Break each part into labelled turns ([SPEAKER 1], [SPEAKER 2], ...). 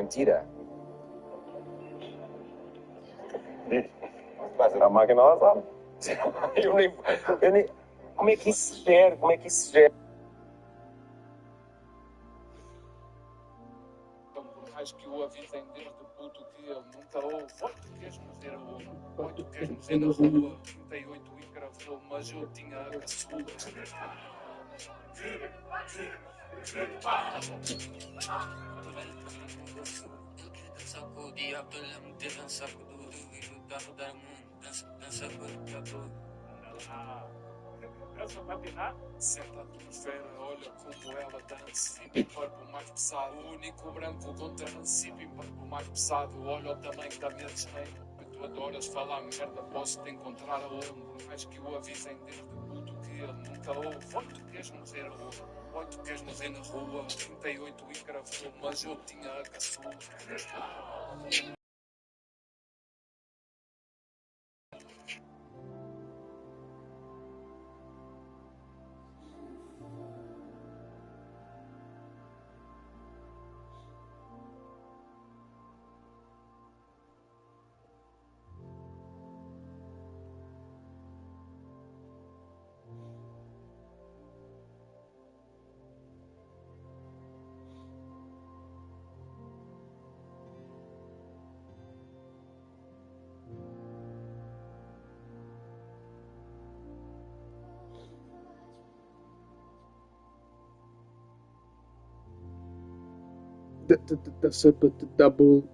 [SPEAKER 1] mentira.
[SPEAKER 2] A máquina ela sabe.
[SPEAKER 1] Eu nem... Como é que isso gera? Como é que isso gera?
[SPEAKER 3] Mais que o avisem desde puto que ele nunca ouve. Oi, tu queres morrer a ovo? Oi, tu queres morrer na rua? 38 e cravou, mas eu tinha a caçula. Ele quer dançar com o diabo, ele é meter dançar com o duro e lutar, rodar o mundo, dança com o diabo. Essa máquina senta a atmosfera, olha como ela dança. E para o mais pesado, o único branco com trance. E para o mais pesado, olha o tamanho da minha desneira. Tu adoras falar merda, posso te encontrar aonde? Mais que o avisem desde puto que ele nunca ouve. Oi, tu queres morrer a rua? Oi, tu queres morrer na rua? 38 e cravou, mas eu tinha a caçula.
[SPEAKER 4] That's a double.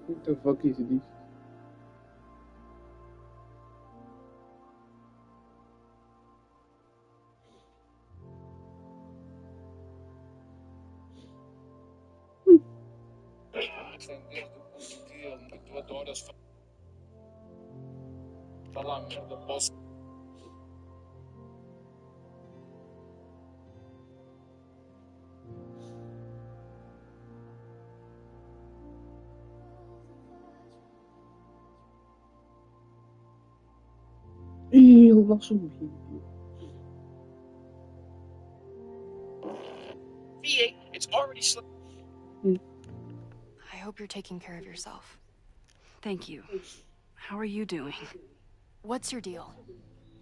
[SPEAKER 4] What the fuck is this?
[SPEAKER 3] Desde que ele, tu adoras falar merda, posso.
[SPEAKER 4] Ih, ele vai subir.
[SPEAKER 3] It's already
[SPEAKER 5] I hope you're taking care of yourself.
[SPEAKER 6] Thank you. How are you doing?
[SPEAKER 5] What's your deal?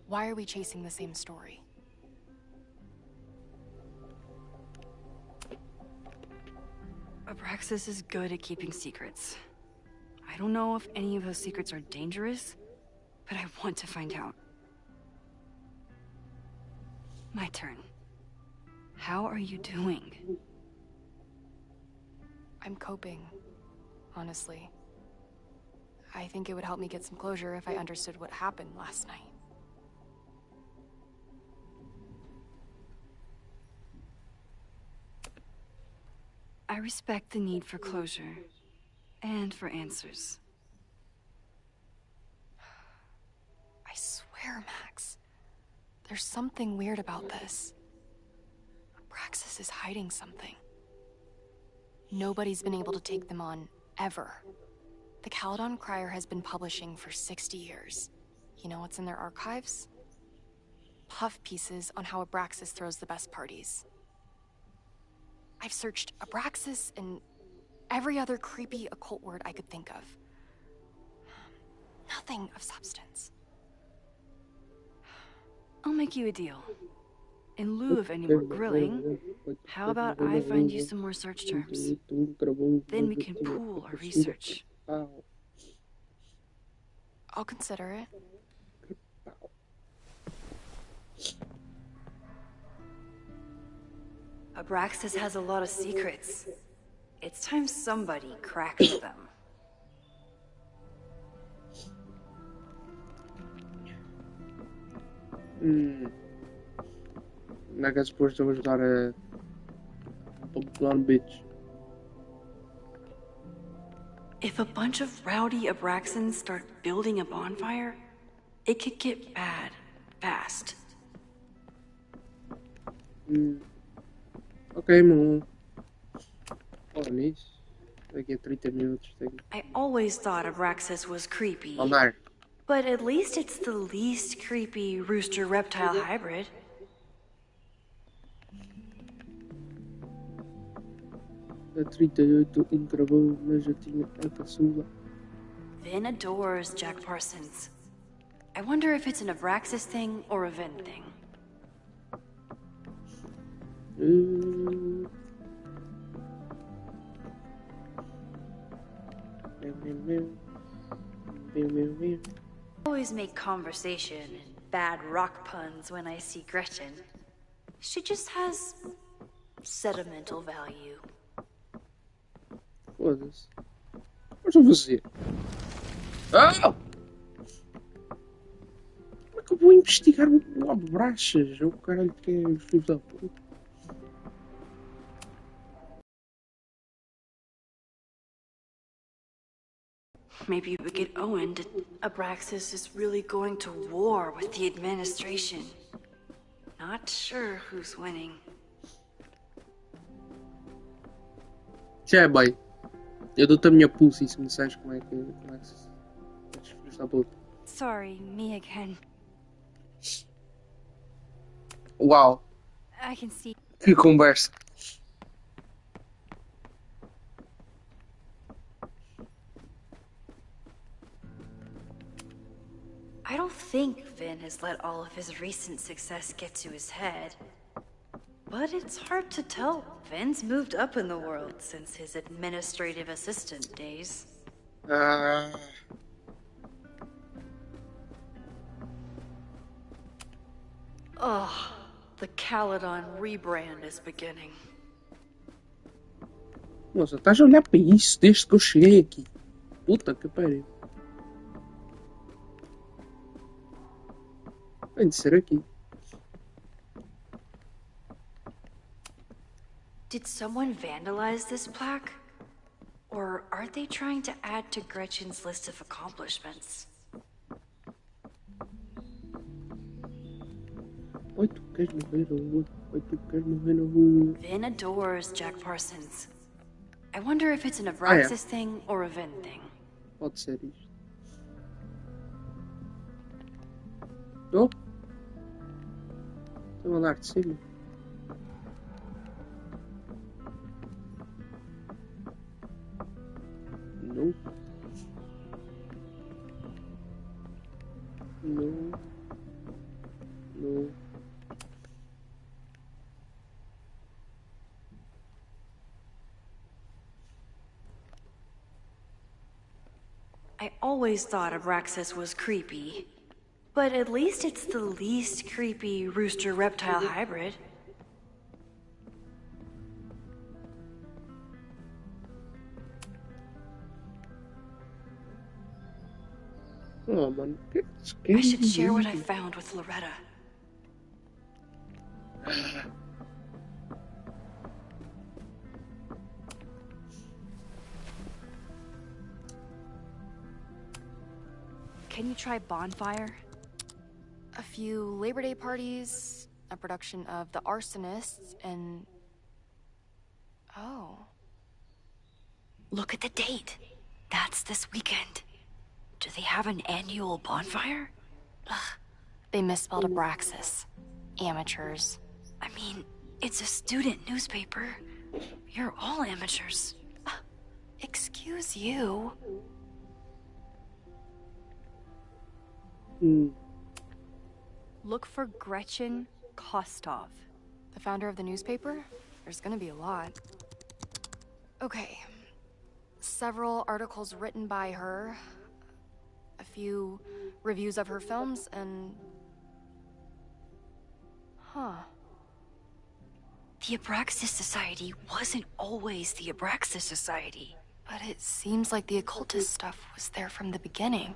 [SPEAKER 5] Why are we chasing the same story?
[SPEAKER 6] Abraxas is good at keeping secrets. I don't know if any of those secrets are dangerous, but I want to find out. My turn. How are you doing?
[SPEAKER 5] I'm coping, honestly. I think it would help me get some closure if I understood what happened last night.
[SPEAKER 6] I respect the need for closure, and for answers.
[SPEAKER 5] I swear, Max, there's something weird about this. Abraxas is hiding something. Nobody's been able to take them on, ever. The Caledon Crier has been publishing for 60 years. You know what's in their archives? Puff pieces on how Abraxas throws the best parties. I've searched Abraxas and every other creepy occult word I could think of. Nothing of substance.
[SPEAKER 6] I'll make you a deal. In lieu of any more grilling, how about I find you some more search terms? Then we can pool our research.
[SPEAKER 5] I'll consider it.
[SPEAKER 6] Abraxas has a lot of secrets. It's time somebody cracks them.
[SPEAKER 4] Não é que é suposto eu ajudar a popular bitch.
[SPEAKER 6] If a bunch of rowdy Abraxans start building a bonfire, it could get bad, fast.
[SPEAKER 4] Ok, meu. Olha nisso. Daqui a 30 minutos tenho.
[SPEAKER 6] I always thought Abraxas was creepy.
[SPEAKER 4] Andar.
[SPEAKER 6] But at least it's the least creepy rooster reptile hybrid.
[SPEAKER 4] A 38 encravou, mas eu tinha a caçula.
[SPEAKER 6] Vin adores Jack Parsons. I wonder if it's an Abraxas thing or a Vin thing. Always make conversation and bad rock puns when I see Gretchen. She just has sentimental value.
[SPEAKER 4] Foda-se. Mas eu vou dizer. Ah! Como é que eu vou investigar o Abraxas? O caralho que é os filhos da puta.
[SPEAKER 6] Maybe we get Owen to... Abraxas is really going to war with the administration. Not sure who's winning.
[SPEAKER 4] Já é bem. Eu dou-te a minha pussy se me disseres como é que esses filhos da puta.
[SPEAKER 6] Sorry, me again.
[SPEAKER 4] Uau.
[SPEAKER 6] I can see...
[SPEAKER 4] Que conversa.
[SPEAKER 6] I don't think Vin has let all of his recent success get to his head. But it's hard to tell. Vin's moved up in the world since his administrative assistant days. Ugh, the Caledon rebrand is beginning.
[SPEAKER 4] Nossa, estás a olhar para isso desde que eu cheguei aqui. Puta que pariu. Tem de ser aqui.
[SPEAKER 6] Did someone vandalize this plaque? Or are they trying to add to Gretchen's list of accomplishments?
[SPEAKER 4] Oi, tu queres morrer na rua? Oi, tu queres morrer na rua?
[SPEAKER 6] Vin adores Jack Parsons. I wonder if it's an Abraxas thing or a Vin thing.
[SPEAKER 4] Pode ser isto. Oh? Estão a andar de cima. Não. Não. Não.
[SPEAKER 6] I always thought Abraxas was creepy. But at least it's the least creepy rooster reptile hybrid.
[SPEAKER 4] Oh, man.
[SPEAKER 6] I should share what I found with Loretta. Can you try Bonfire?
[SPEAKER 5] A few Labor Day parties, a production of The Arsonists, and... Oh.
[SPEAKER 6] Look at the date. That's this weekend. Do they have an annual bonfire?
[SPEAKER 5] Ugh. They misspelled Abraxas. Amateurs.
[SPEAKER 6] I mean, it's a student newspaper. You're all amateurs.
[SPEAKER 5] Excuse you.
[SPEAKER 6] Look for Gretchen Kostov.
[SPEAKER 5] The founder of the newspaper? There's gonna be a lot. Okay. Several articles written by her. A few reviews of her films, and... Huh.
[SPEAKER 6] The Abraxas Society wasn't always the Abraxas Society.
[SPEAKER 5] But it seems like the occultist stuff was there from the beginning.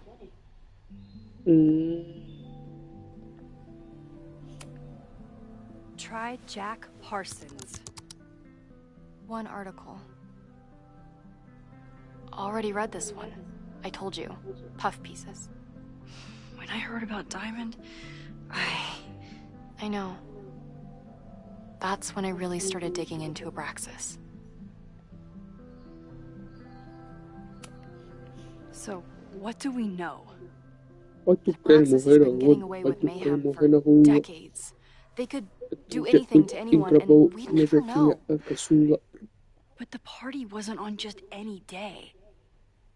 [SPEAKER 6] Try Jack Parsons.
[SPEAKER 5] One article. Already read this one. I told you. Puff pieces.
[SPEAKER 6] When I heard about Diamond,
[SPEAKER 5] I know. That's when I really started digging into Abraxas.
[SPEAKER 2] So, what do we know?
[SPEAKER 4] Vai tu quer
[SPEAKER 5] Abraxas has
[SPEAKER 4] morrer
[SPEAKER 5] been getting
[SPEAKER 4] aonde?
[SPEAKER 5] away
[SPEAKER 4] Vai
[SPEAKER 5] with
[SPEAKER 4] tu quer
[SPEAKER 5] mayhem
[SPEAKER 4] morrer
[SPEAKER 5] for
[SPEAKER 4] na rua?
[SPEAKER 5] decades. They could do
[SPEAKER 4] Já
[SPEAKER 5] anything to anyone,
[SPEAKER 4] encravou
[SPEAKER 5] and we'd
[SPEAKER 4] na
[SPEAKER 5] never
[SPEAKER 4] jaquinha
[SPEAKER 5] know.
[SPEAKER 4] a caçula.
[SPEAKER 2] But the party wasn't on just any day.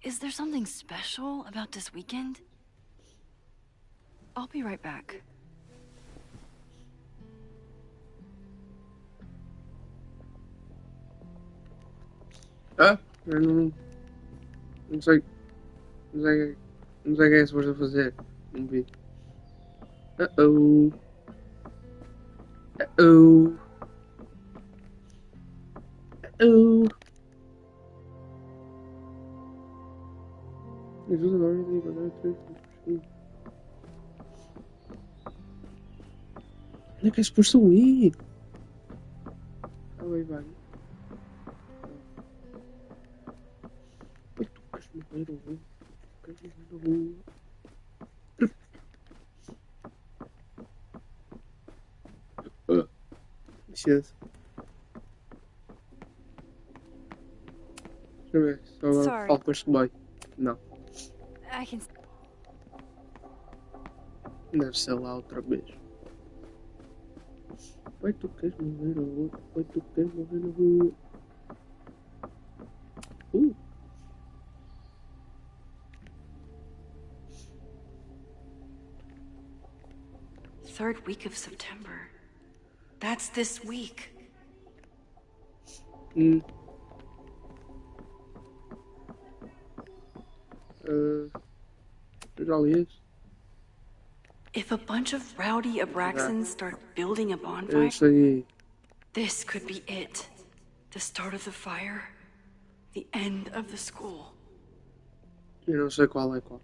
[SPEAKER 2] Is there something special about this weekend? I'll be right back.
[SPEAKER 4] Ah, eu não sei. Não sei. Não sei o que é suposto fazer. Não vi. Uh-oh. Uh-oh. Uh-oh. Ajuda agora de encontrar 3 pessoas. Onde é que é suposto ir? Ah, vai, vai. Vai tu queres morrer ou não? Queres morrer na rua? Licença. Deixa eu ver. Só
[SPEAKER 2] Sorry.
[SPEAKER 4] falta este boy. Não.
[SPEAKER 2] I can...
[SPEAKER 4] Deve ser lá outra vez. Vai tu queres morrer ou não? Vai tu queres morrer na rua?
[SPEAKER 2] Third week of September. That's this week.
[SPEAKER 4] Já li isso?
[SPEAKER 2] If a bunch of rowdy Abraxans start building a
[SPEAKER 4] Eu
[SPEAKER 2] bonfire,
[SPEAKER 4] sei.
[SPEAKER 2] this could be it. The start of the fire, the end of the school.
[SPEAKER 4] Eu não sei qual é qual.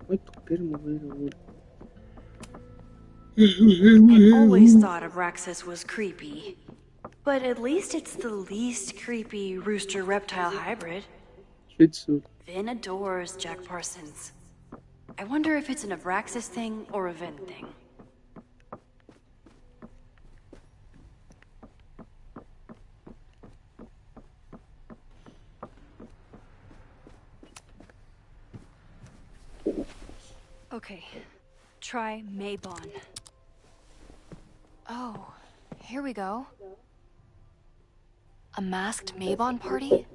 [SPEAKER 4] Vai tu queres morrer ou não?
[SPEAKER 2] I always thought Abraxas was creepy. But at least it's the least creepy rooster-reptile hybrid.
[SPEAKER 4] Shih Tzu.
[SPEAKER 2] Vin adores Jack Parsons. I wonder if it's an Abraxas thing or a Vin thing. Okay, try Maybon.
[SPEAKER 5] Oh, here we go. A masked Maybon party?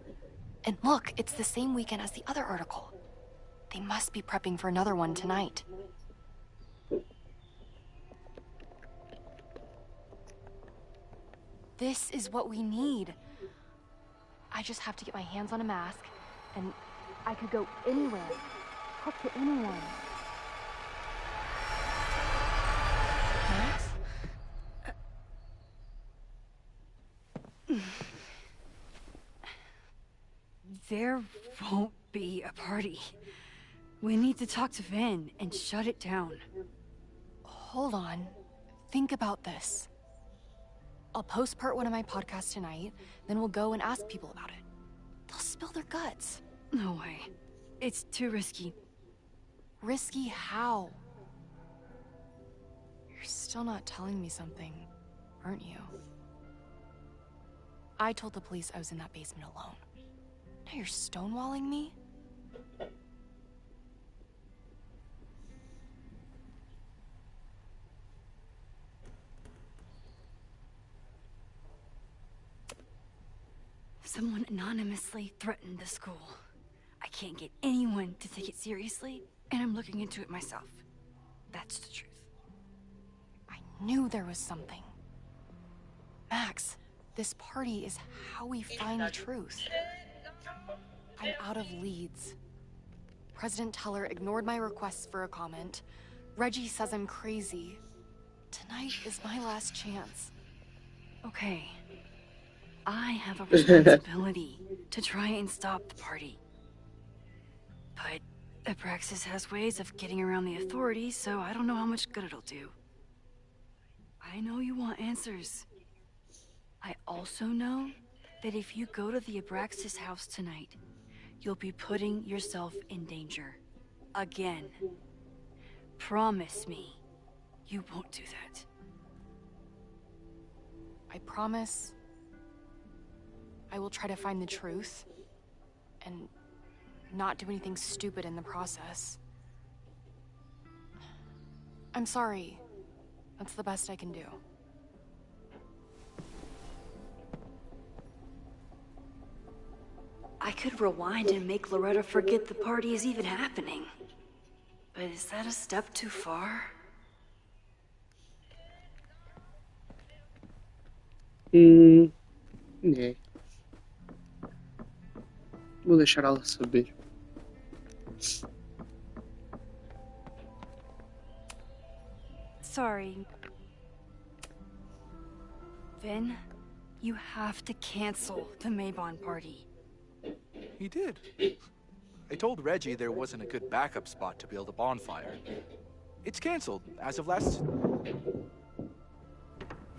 [SPEAKER 5] And look, it's the same weekend as the other article. They must be prepping for another one tonight. This is what we need. I just have to get my hands on a mask, and I could go anywhere, talk to anyone. Max?
[SPEAKER 2] There won't be a party. We need to talk to Vin and shut it down.
[SPEAKER 5] Hold on. Think about this. I'll post part 1 of my podcast tonight, then we'll go and ask people about it. They'll spill their guts.
[SPEAKER 2] No way. It's too risky.
[SPEAKER 5] Risky how? You're still not telling me something, aren't you? I told the police I was in that basement alone. Now you're stonewalling me?
[SPEAKER 2] Someone anonymously threatened the school. I can't get anyone to take it seriously, and I'm looking into it myself. That's the truth.
[SPEAKER 5] I knew there was something. Max, this party is how we find the truth. I'm out of leads. President Teller ignored my requests for a comment. Reggie says I'm crazy. Tonight is my last chance.
[SPEAKER 2] Okay. I have a responsibility to try and stop the party. But Abraxas has ways of getting around the authorities, so I don't know how much good it'll do. I know you want answers. I also know that if you go to the Abraxas house tonight, you'll be putting yourself in danger. Again. promise me you won't do that.
[SPEAKER 5] I promise I will try to find the truth and not do anything stupid in the process. I'm sorry. That's the best I can do.
[SPEAKER 6] I could rewind and make Loretta forget the party is even happening. But is that a step too far?
[SPEAKER 4] É. Vou deixar ela saber.
[SPEAKER 2] Sorry. Vin, you have to cancel the Maybon party.
[SPEAKER 7] He did. I told Reggie there wasn't a good backup spot to build a bonfire. It's canceled as of last...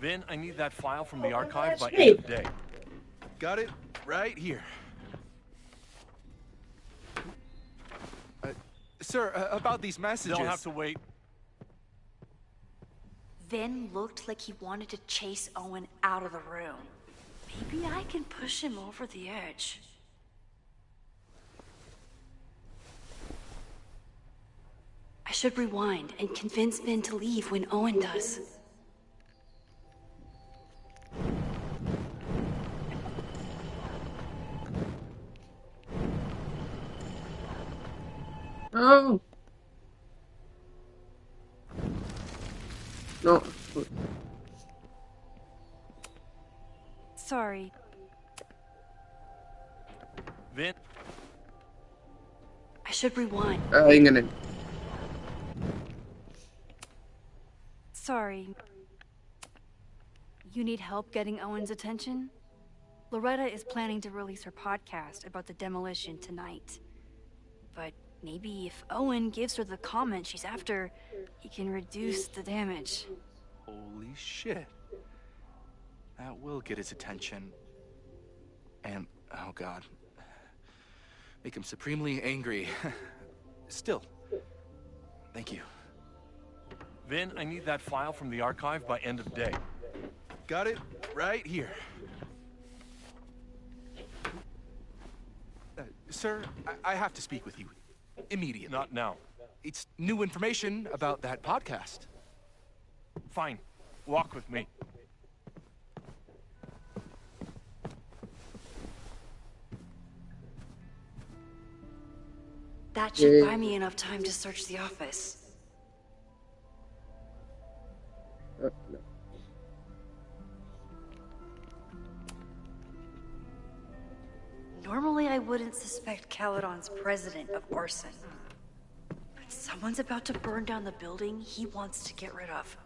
[SPEAKER 8] Vin, I need that file from the archive by end of day.
[SPEAKER 7] Got it right here. Sir, about these messages...
[SPEAKER 8] They'll have to wait.
[SPEAKER 6] Vin looked like he wanted to chase Owen out of the room. Maybe I can push him over the edge. I should rewind and convince Vin to leave when Owen does.
[SPEAKER 4] Oh! No.
[SPEAKER 2] Sorry.
[SPEAKER 8] Vin?
[SPEAKER 6] I should rewind.
[SPEAKER 4] Enganei.
[SPEAKER 2] Sorry. You need help getting Owen's attention? Loretta is planning to release her podcast about the demolition tonight. But maybe if Owen gives her the comment she's after, he can reduce the damage.
[SPEAKER 7] Holy shit. That will get his attention. And, oh god. Make him supremely angry. Still. Thank you.
[SPEAKER 8] Vin, I need that file from the archive by end of day.
[SPEAKER 7] Got it right here. Sir, I have to speak with you. Immediately.
[SPEAKER 8] Not now.
[SPEAKER 7] It's new information about that podcast.
[SPEAKER 8] Fine. Walk with me.
[SPEAKER 6] That should buy me enough time to search the office.
[SPEAKER 4] No.
[SPEAKER 6] Normally I wouldn't suspect Caledon's president of arson. But someone's about to burn down the building he wants to get rid of.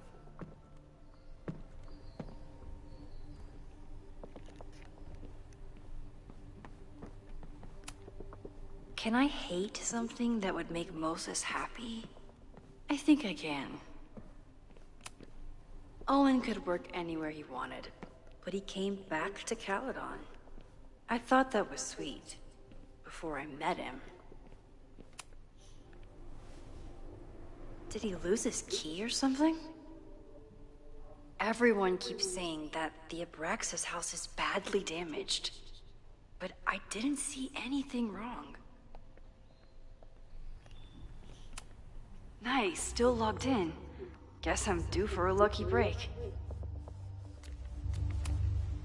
[SPEAKER 6] Can I hate something that would make Moses happy? I think I can. Owen could work anywhere he wanted, but he came back to Caledon. I thought that was sweet, before I met him. Did he lose his key or something? Everyone keeps saying that the Abraxas house is badly damaged, but I didn't see anything wrong. Nice, still logged in. Guess I'm due for a lucky break.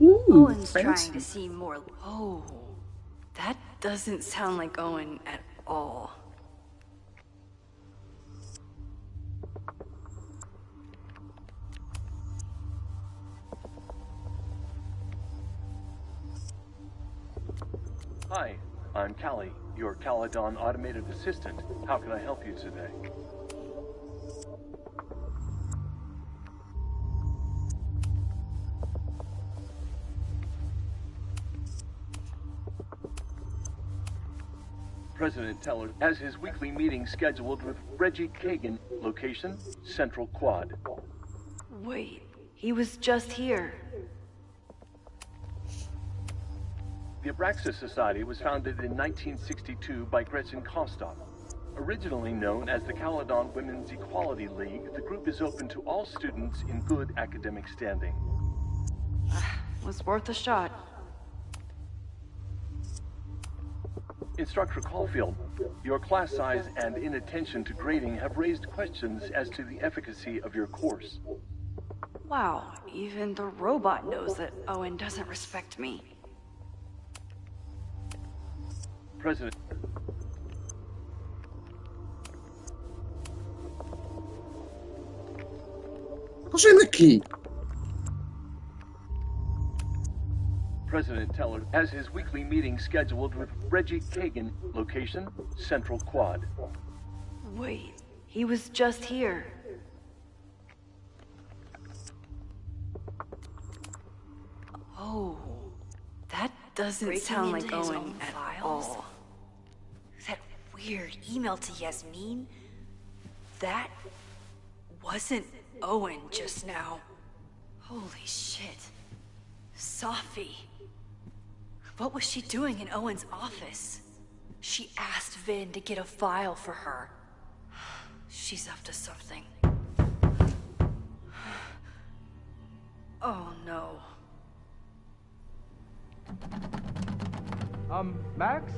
[SPEAKER 4] Ooh,
[SPEAKER 6] Owen's
[SPEAKER 4] fancy.
[SPEAKER 6] trying to seem more... Oh, that doesn't sound like Owen at all.
[SPEAKER 9] Hi, I'm Callie, your Caledon automated assistant. How can I help you today? President Teller has his weekly meeting scheduled with Reggie Kagan. Location, Central Quad.
[SPEAKER 6] Wait, he was just here.
[SPEAKER 9] The Abraxas Society was founded in 1962 by Gretchen Kostov. Originally known as the Caledon Women's Equality League, the group is open to all students in good academic standing.
[SPEAKER 2] Was worth a shot.
[SPEAKER 9] Instructor Caulfield, your class size and inattention to grading have raised questions as to the efficacy of your course.
[SPEAKER 2] Wow, even the robot knows that Owen doesn't respect me.
[SPEAKER 9] President.
[SPEAKER 4] Pushing the key.
[SPEAKER 9] President Teller has his weekly meeting scheduled with Reggie Kagan, location, Central Quad.
[SPEAKER 2] Wait, he was just here. Oh, that doesn't sound like Owen at all.
[SPEAKER 6] That weird email to Yasmin? That wasn't Owen just now. Holy shit. Sophie. What was she doing in Owen's office? She asked Vin to get a file for her. She's up to something. Oh no.
[SPEAKER 7] Max?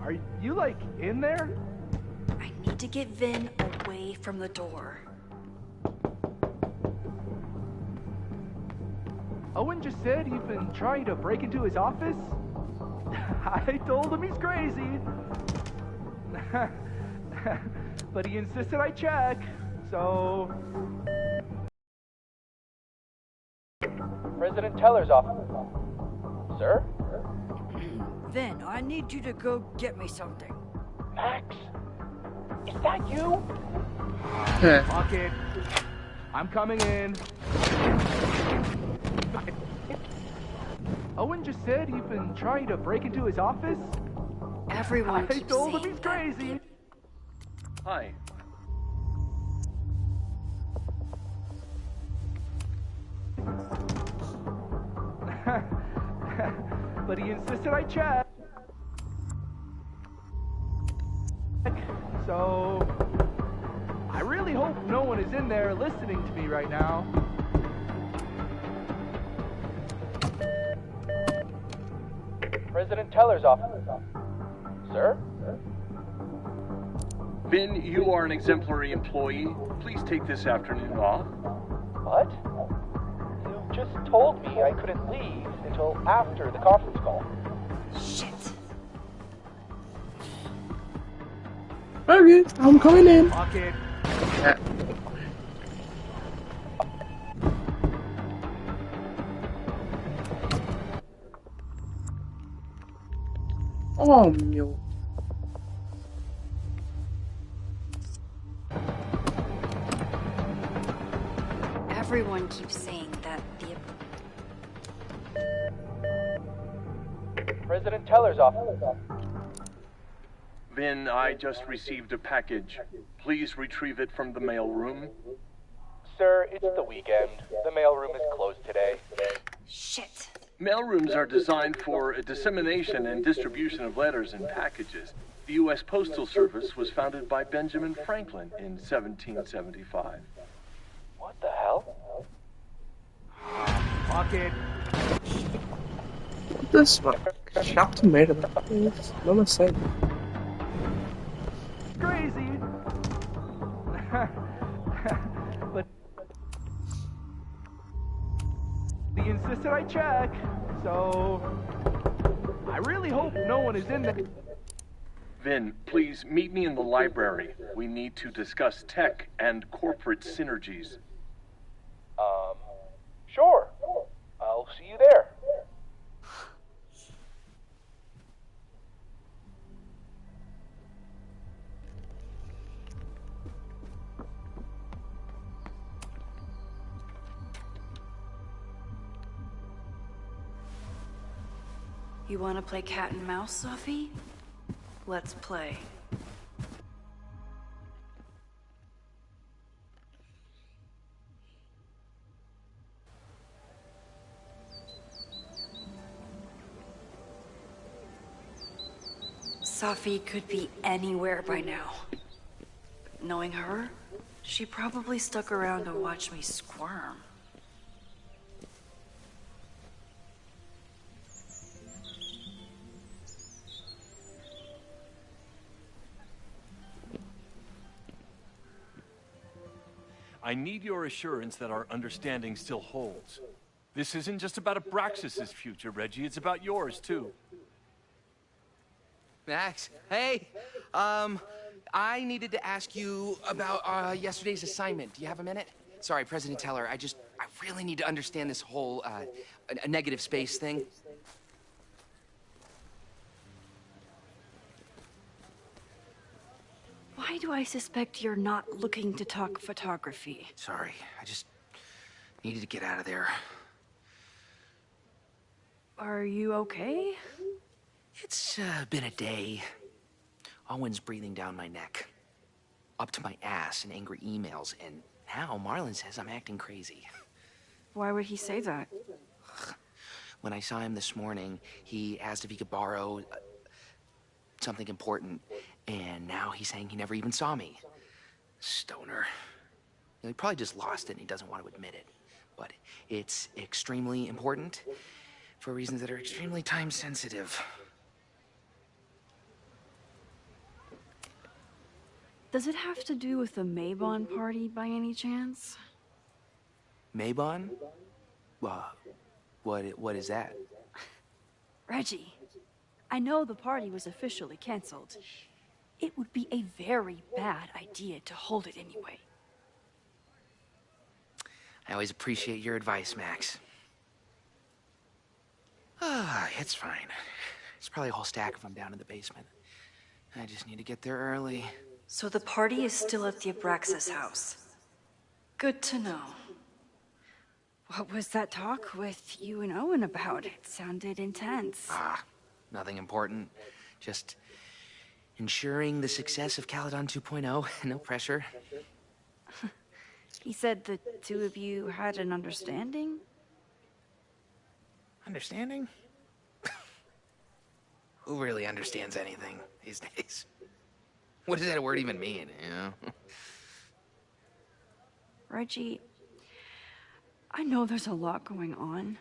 [SPEAKER 7] Are you, like, in there?
[SPEAKER 6] I need to get Vin away from the door.
[SPEAKER 7] Owen just said you've been trying to break into his office? I told him he's crazy. But he insisted I check, so... President Teller's office. Sir?
[SPEAKER 2] Vin, I need you to go get me something.
[SPEAKER 7] Max? Is that you? Fuck it. I'm coming in. Owen just said you've been trying to break into his office?
[SPEAKER 2] Everyone
[SPEAKER 7] I
[SPEAKER 2] keeps
[SPEAKER 7] told him
[SPEAKER 2] saying
[SPEAKER 7] he's crazy.
[SPEAKER 9] Hi.
[SPEAKER 7] But he insisted I check. So... I really hope no one is in there listening to me right now. President Teller's office. Sir?
[SPEAKER 9] Vin, you are an exemplary employee. Please take this afternoon off.
[SPEAKER 7] What? You just told me I couldn't leave until after the conference call.
[SPEAKER 6] Shit.
[SPEAKER 4] Okay, I'm coming in.
[SPEAKER 7] Fuck it.
[SPEAKER 4] Yeah. Oh, meu.
[SPEAKER 6] Everyone keeps saying that the...
[SPEAKER 7] President Teller's office.
[SPEAKER 9] Vin, I just received a package. Please retrieve it from the mailroom.
[SPEAKER 7] Sir, it's the weekend. The mailroom is closed today.
[SPEAKER 6] Shit.
[SPEAKER 9] Mailrooms are designed for a dissemination and distribution of letters and packages. The U.S. Postal Service was founded by Benjamin Franklin in 1775.
[SPEAKER 7] What the hell? Fuck it.
[SPEAKER 4] Das war chato merda. Não sei.
[SPEAKER 7] Crazy. But he insisted I check, so I really hope no one is in there.
[SPEAKER 9] Vin, please meet me in the library. We need to discuss tech and corporate synergies.
[SPEAKER 7] Sure. I'll see you there.
[SPEAKER 2] You want to play cat and mouse, Sophie? Let's play. Sophie could be anywhere by now.
[SPEAKER 6] Knowing her, she probably stuck around to watch me squirm.
[SPEAKER 8] I need your assurance that our understanding still holds. This isn't just about Abraxas's future, Reggie. It's about yours, too.
[SPEAKER 10] Max, hey. I needed to ask you about yesterday's assignment. Do you have a minute? Sorry, President Teller, I really need to understand this whole, a negative space thing.
[SPEAKER 2] Why do I suspect you're not looking to talk photography?
[SPEAKER 10] Sorry, I just needed to get out of there.
[SPEAKER 2] Are you okay?
[SPEAKER 10] It's been a day. Owen's breathing down my neck, up to my ass in angry emails, and now Marlon says I'm acting crazy.
[SPEAKER 2] Why would he say that?
[SPEAKER 10] When I saw him this morning, he asked if he could borrow something important, and now he's saying he never even saw me. Stoner. He probably just lost it and he doesn't want to admit it. But it's extremely important for reasons that are extremely time-sensitive.
[SPEAKER 2] Does it have to do with the Maybon party by any chance?
[SPEAKER 10] Maybon? What is that?
[SPEAKER 2] Reggie, I know the party was officially canceled. It would be a very bad idea to hold it anyway.
[SPEAKER 10] I always appreciate your advice, Max. It's fine. There's probably a whole stack of them down in the basement. I just need to get there early.
[SPEAKER 6] So the party is still at the Abraxas house. Good to know.
[SPEAKER 2] What was that talk with you and Owen about? It sounded intense.
[SPEAKER 10] Nothing important. Just ensuring the success of Caledon 2.0. No pressure.
[SPEAKER 2] He said the two of you had an understanding?
[SPEAKER 10] Understanding? Who really understands anything these days? What does that word even mean, you know?
[SPEAKER 2] Reggie, I know there's a lot going on.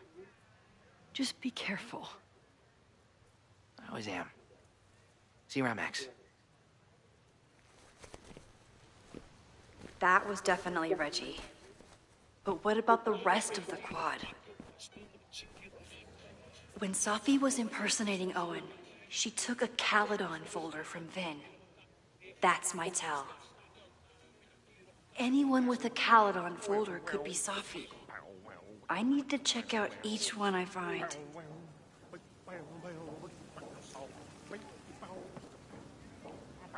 [SPEAKER 2] Just be careful.
[SPEAKER 10] I always am. See you around, Max.
[SPEAKER 6] That was definitely Reggie. But what about the rest of the quad? When Safi was impersonating Owen, she took a Caledon folder from Vin. That's my tell. Anyone with a Caledon folder could be Safi. I need to check out each one I find.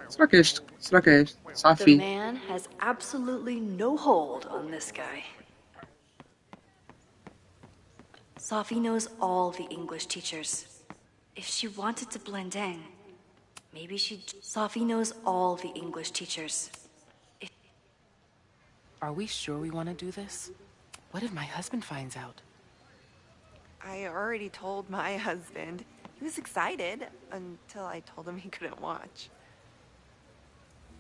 [SPEAKER 4] Será que é este? Será que é este?
[SPEAKER 6] The
[SPEAKER 4] Safi.
[SPEAKER 6] man has absolutely no hold on this guy. Safi knows all the English teachers. If she wanted to blend in, maybe she'd... Safi knows all the English teachers.
[SPEAKER 11] Are we sure we want to do this? What if my husband finds out?
[SPEAKER 12] I already told my husband. He was excited until I told him he couldn't watch.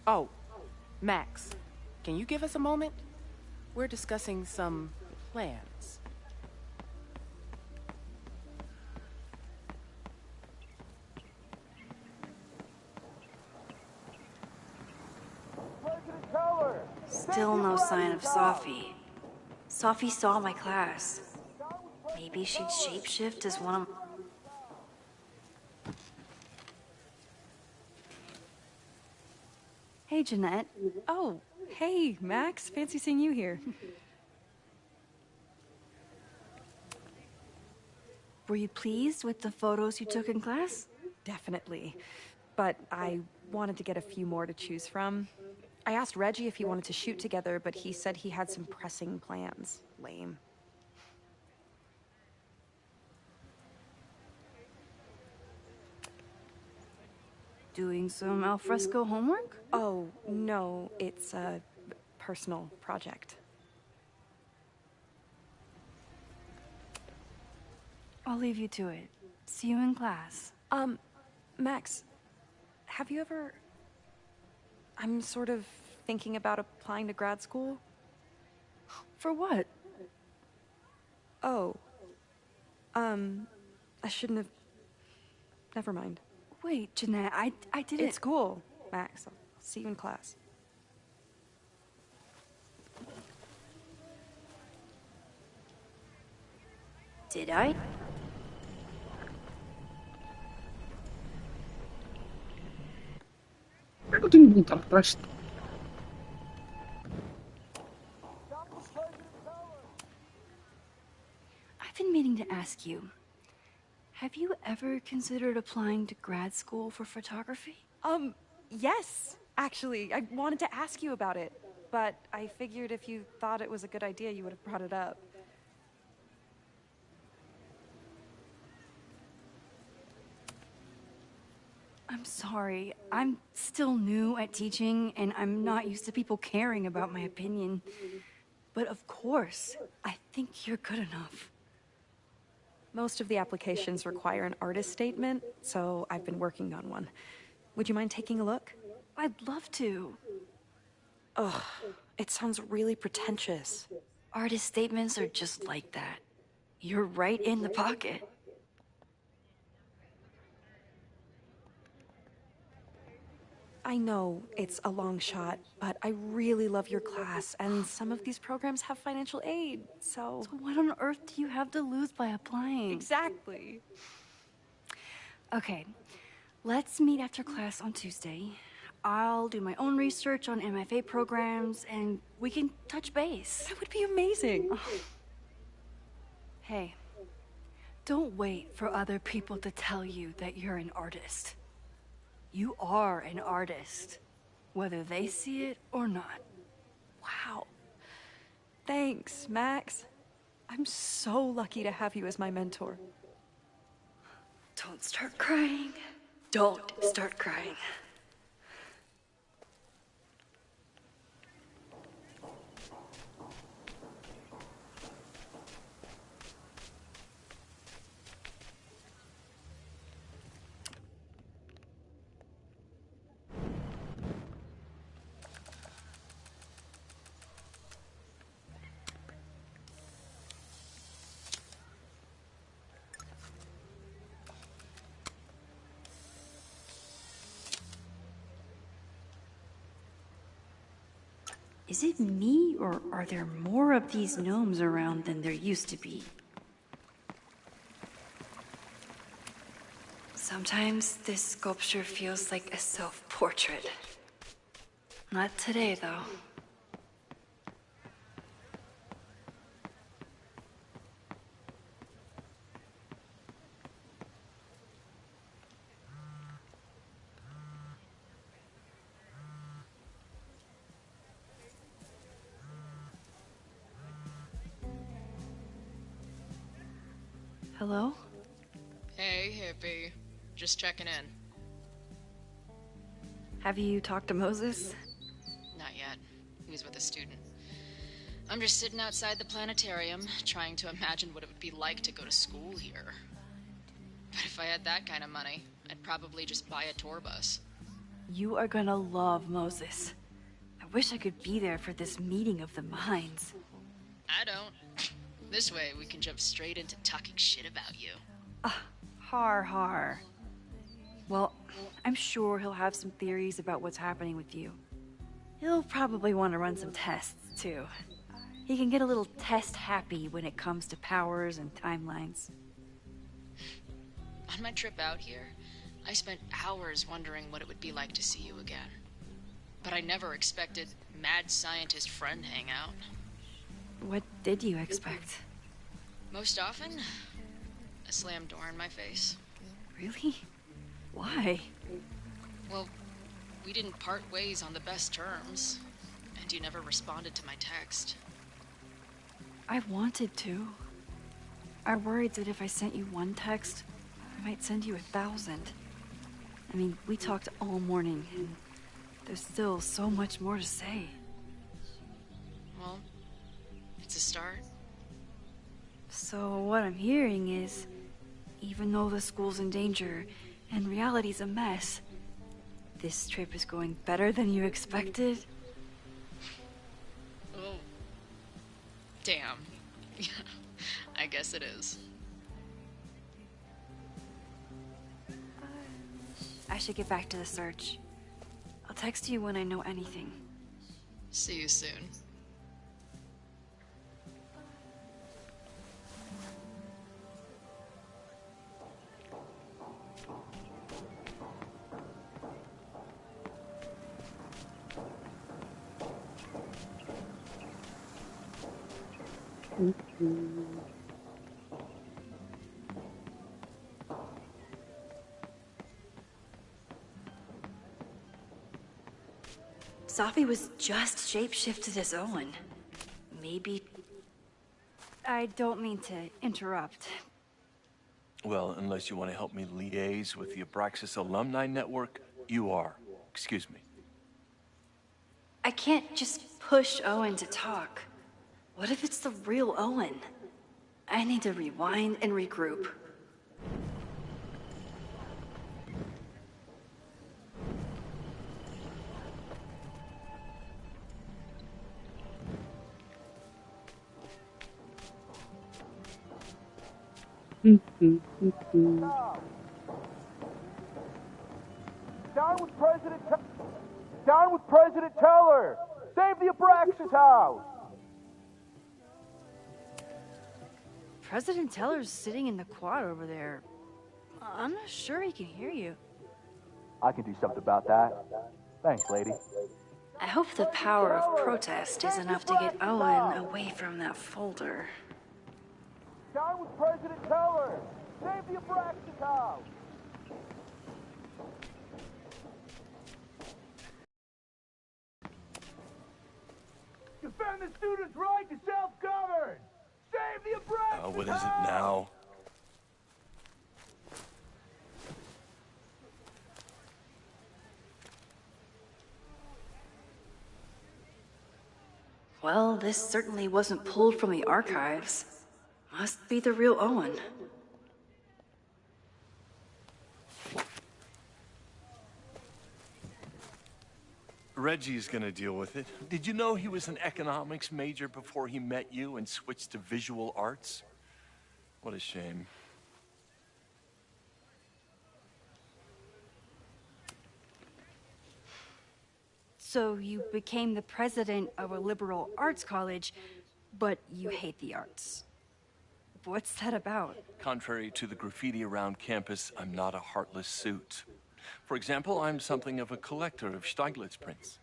[SPEAKER 11] Oh, Max, can you give us a moment? We're discussing some plans.
[SPEAKER 6] Still no sign of Safi. Safi saw my class. Maybe she'd shapeshift as one of...
[SPEAKER 2] Hey, Jeanette.
[SPEAKER 13] Oh, hey, Max. Fancy seeing you here.
[SPEAKER 2] Were you pleased with the photos you took in class?
[SPEAKER 13] Definitely. But I wanted to get a few more to choose from. I asked Reggie if he wanted to shoot together, but he said he had some pressing plans. Lame.
[SPEAKER 2] Doing some alfresco homework?
[SPEAKER 13] Oh, no, it's a personal project.
[SPEAKER 2] I'll leave you to it. See you in class.
[SPEAKER 13] Max, have you ever... I'm sort of thinking about applying to grad school.
[SPEAKER 2] For what?
[SPEAKER 13] Oh. I shouldn't have... Never mind.
[SPEAKER 2] Wait, Jeanette, I didn't...
[SPEAKER 13] It's cool, Max. I'll see you in class.
[SPEAKER 6] Did I?
[SPEAKER 4] Eu tenho que voltar atrás.
[SPEAKER 2] I've been meaning to ask you, have you ever considered applying to grad school for photography?
[SPEAKER 13] Yes, actually. I wanted to ask you about it, but I figured if you thought it was a good idea, you would have brought it up.
[SPEAKER 2] I'm sorry. I'm still new at teaching, and I'm not used to people caring about my opinion. But of course, I think you're good enough.
[SPEAKER 13] Most of the applications require an artist statement, so I've been working on one. Would you mind taking a look?
[SPEAKER 2] I'd love to.
[SPEAKER 13] Ugh, it sounds really pretentious.
[SPEAKER 2] Artist statements are just like that. You're right in the pocket.
[SPEAKER 13] I know it's a long shot, but I really love your class, and some of these programs have financial aid, so...
[SPEAKER 2] So what on earth do you have to lose by applying?
[SPEAKER 13] Exactly.
[SPEAKER 2] Okay, let's meet after class on Tuesday. I'll do my own research on MFA programs, and we can touch base.
[SPEAKER 13] That would be amazing.
[SPEAKER 2] Hey, don't wait for other people to tell you that you're an artist. You are an artist, whether they see it or not.
[SPEAKER 13] Wow. Thanks, Max. I'm so lucky to have you as my mentor.
[SPEAKER 2] Don't start crying. Don't start crying. Is it me, or are there more of these gnomes around than there used to be? Sometimes this sculpture feels like a self-portrait. Not today, though. Hello?
[SPEAKER 14] Hey, hippie. Just checking in.
[SPEAKER 2] Have you talked to Moses?
[SPEAKER 14] Not yet. He was with a student. I'm just sitting outside the planetarium, trying to imagine what it would be like to go to school here. But if I had that kind of money, I'd probably just buy a tour bus.
[SPEAKER 2] You are gonna love Moses. I wish I could be there for this meeting of the minds.
[SPEAKER 14] I don't. This way, we can jump straight into talking shit about you.
[SPEAKER 2] Har. Well, I'm sure he'll have some theories about what's happening with you. He'll probably want to run some tests, too. He can get a little test-happy when it comes to powers and timelines.
[SPEAKER 14] On my trip out here, I spent hours wondering what it would be like to see you again. But I never expected mad scientist friend hangout.
[SPEAKER 2] What did you expect?
[SPEAKER 14] Most often, a slammed door in my face.
[SPEAKER 2] Really? Why?
[SPEAKER 14] Well, we didn't part ways on the best terms, and you never responded to my text.
[SPEAKER 2] I wanted to. I worried that if I sent you one text, I might send you 1,000. I mean, we talked all morning, and there's still so much more to say.
[SPEAKER 14] Well, it's a start.
[SPEAKER 2] So what I'm hearing is, even though the school's in danger and reality's a mess, this trip is going better than you expected?
[SPEAKER 14] Damn. Yeah, I guess it is.
[SPEAKER 2] I should get back to the search. I'll text you when I know anything.
[SPEAKER 14] See you soon.
[SPEAKER 6] Safi was just shapeshifted as Owen. Maybe...
[SPEAKER 2] I don't mean to interrupt.
[SPEAKER 8] Well, unless you want to help me liaise with the Abraxas Alumni Network, you are. Excuse me.
[SPEAKER 6] I can't just push Owen to talk. What if it's the real Owen? I need to rewind and regroup.
[SPEAKER 15] Down with President Teller! Save the Abraxas house!
[SPEAKER 2] President Teller's sitting in the quad over there. I'm not sure he can hear you.
[SPEAKER 15] I can do something about that. Thanks, lady.
[SPEAKER 6] I hope the power of protest is enough to get Owen away from that folder.
[SPEAKER 15] Down with President Teller! Save the Abraxas house! Defend the students' right to self-govern! Save the Abraxas
[SPEAKER 8] What is it now?
[SPEAKER 6] Well, this certainly wasn't pulled from the archives. Must be the real Owen.
[SPEAKER 8] Reggie's gonna deal with it. Did you know he was an economics major before he met you and switched to visual arts? What a shame.
[SPEAKER 2] So you became the president of a liberal arts college, but you hate the arts. What's that about?
[SPEAKER 8] Contrary to the graffiti around campus, I'm not a heartless suit. For example, I'm something of a collector of Stieglitz prints.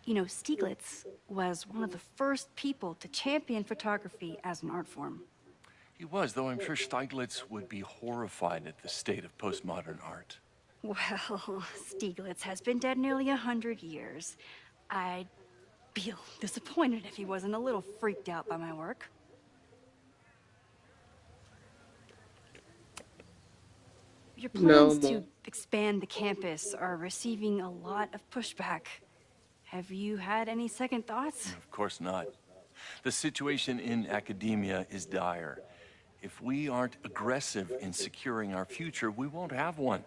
[SPEAKER 2] You know, Stieglitz was one of the first people to champion photography as an art form.
[SPEAKER 8] He was, though I'm sure Stieglitz would be horrified at the state of postmodern art.
[SPEAKER 2] Well, Stieglitz has been dead nearly 100 years. I'd feel disappointed if he wasn't a little freaked out by my work. Your plans to expand the campus are receiving a lot of pushback. Have you had any second thoughts?
[SPEAKER 8] Of course not. The situation in academia is dire. If we aren't aggressive in securing our future, we won't have one.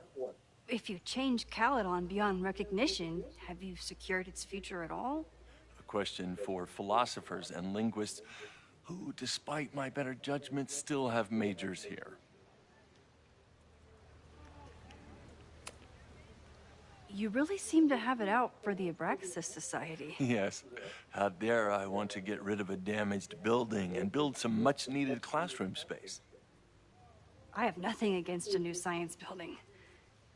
[SPEAKER 2] If you change Caledon beyond recognition, have you secured its future at all?
[SPEAKER 8] A question for philosophers and linguists who, despite my better judgment, still have majors here.
[SPEAKER 2] You really seem to have it out for the Abraxas Society.
[SPEAKER 8] Yes. How dare I want to get rid of a damaged building and build some much-needed classroom space.
[SPEAKER 2] I have nothing against a new science building.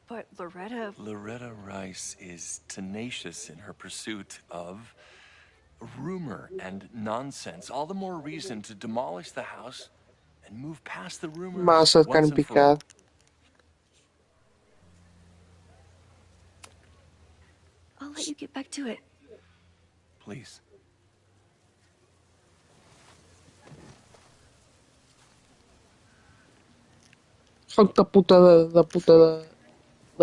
[SPEAKER 2] But
[SPEAKER 8] Loretta Rice is tenacious in her pursuit of rumor and nonsense. All the more reason to demolish the house and move past the rumors
[SPEAKER 4] Masa
[SPEAKER 8] once
[SPEAKER 4] kan
[SPEAKER 8] and for
[SPEAKER 4] pikat.
[SPEAKER 8] all.
[SPEAKER 2] I'll let you get back to it.
[SPEAKER 8] Please.
[SPEAKER 4] Ang taputa da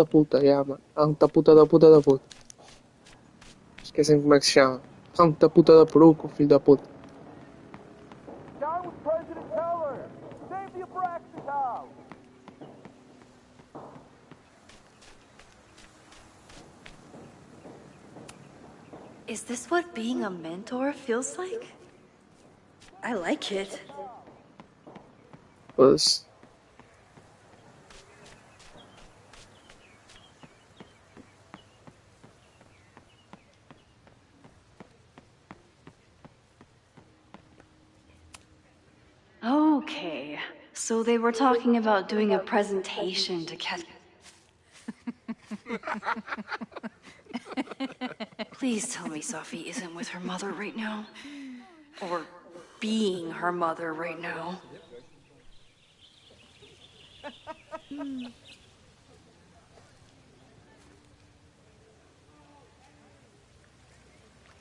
[SPEAKER 4] puta, yeah, mano. Ang taputa da puta da puta. Esquecem como é que se chama. Ang taputa da peruca, filho da puta.
[SPEAKER 15] Down with President Teller! Save the Abraxas house!
[SPEAKER 6] Is this what being a mentor feels like? I like it.
[SPEAKER 4] Was.
[SPEAKER 6] Okay, so they were talking about doing a presentation to Cat. Please tell me Sophie isn't with her mother right now. Or being her mother right now.